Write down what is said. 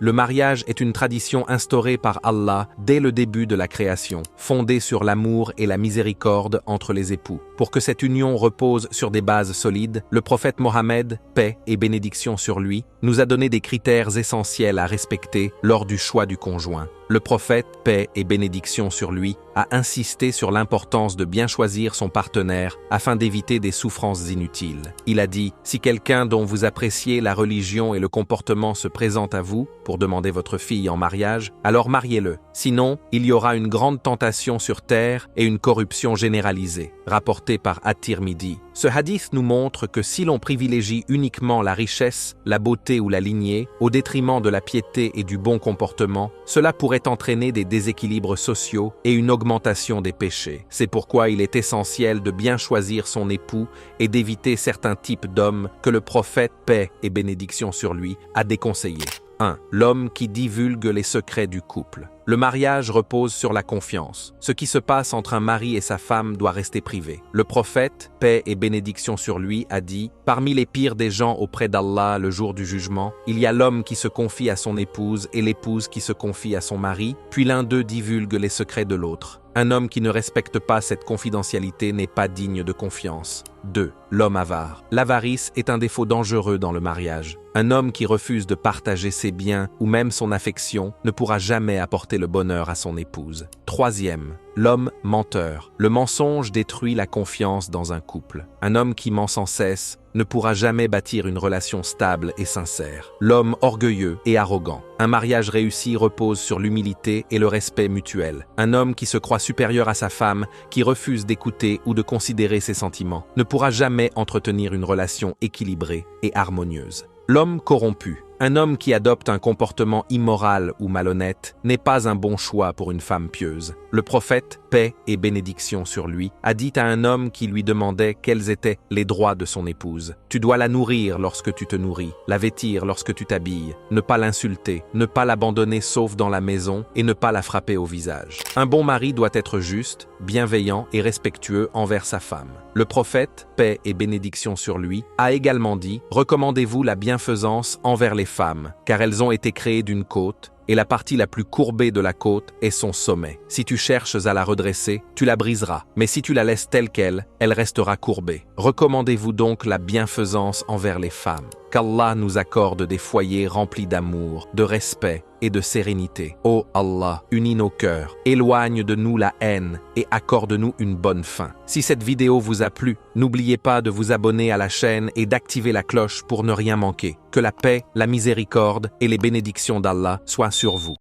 Le mariage est une tradition instaurée par Allah dès le début de la création, fondée sur l'amour et la miséricorde entre les époux. Pour que cette union repose sur des bases solides, le prophète Mohammed, paix et bénédiction sur lui, nous a donné des critères essentiels à respecter lors du choix du conjoint. Le prophète, paix et bénédiction sur lui, a insisté sur l'importance de bien choisir son partenaire afin d'éviter des souffrances inutiles. Il a dit « Si quelqu'un dont vous appréciez la religion et le comportement se présente à vous pour demander votre fille en mariage, alors mariez-le. Sinon, il y aura une grande tentation sur terre et une corruption généralisée. » Rapporté par At-Tirmidhi. Ce hadith nous montre que si l'on privilégie uniquement la richesse, la beauté ou la lignée, au détriment de la piété et du bon comportement, cela pourrait entraîner des déséquilibres sociaux et une augmentation des péchés. C'est pourquoi il est essentiel de bien choisir son époux et d'éviter certains types d'hommes que le prophète, paix et bénédiction sur lui, a déconseillés. 1. L'homme qui divulgue les secrets du couple. Le mariage repose sur la confiance. Ce qui se passe entre un mari et sa femme doit rester privé. Le prophète, paix et bénédiction sur lui, a dit « Parmi les pires des gens auprès d'Allah le jour du jugement, il y a l'homme qui se confie à son épouse et l'épouse qui se confie à son mari, puis l'un d'eux divulgue les secrets de l'autre. Un homme qui ne respecte pas cette confidentialité n'est pas digne de confiance. » 2. L'homme avare. L'avarice est un défaut dangereux dans le mariage. Un homme qui refuse de partager ses biens ou même son affection ne pourra jamais apporter le bonheur à son épouse. 3e. L'homme menteur. Le mensonge détruit la confiance dans un couple. Un homme qui ment sans cesse ne pourra jamais bâtir une relation stable et sincère. L'homme orgueilleux et arrogant. Un mariage réussi repose sur l'humilité et le respect mutuel. Un homme qui se croit supérieur à sa femme, qui refuse d'écouter ou de considérer ses sentiments, ne pourra jamais entretenir une relation équilibrée et harmonieuse. L'homme corrompu. Un homme qui adopte un comportement immoral ou malhonnête n'est pas un bon choix pour une femme pieuse. Le prophète, paix et bénédiction sur lui, a dit à un homme qui lui demandait quels étaient les droits de son épouse. Tu dois la nourrir lorsque tu te nourris, la vêtir lorsque tu t'habilles, ne pas l'insulter, ne pas l'abandonner sauf dans la maison et ne pas la frapper au visage. Un bon mari doit être juste, bienveillant et respectueux envers sa femme. Le prophète, paix et bénédiction sur lui, a également dit « Recommandez-vous la bienfaisance envers les femmes, car elles ont été créées d'une côte, et la partie la plus courbée de la côte est son sommet. Si tu cherches à la redresser, tu la briseras, mais si tu la laisses telle qu'elle, elle restera courbée. Recommandez-vous donc la bienfaisance envers les femmes. Qu'Allah nous accorde des foyers remplis d'amour, de respect et de sérénité. Ô Allah, unis nos cœurs, éloigne de nous la haine et accorde-nous une bonne fin. Si cette vidéo vous a plu, n'oubliez pas de vous abonner à la chaîne et d'activer la cloche pour ne rien manquer. Que la paix, la miséricorde et les bénédictions d'Allah soient sur vous.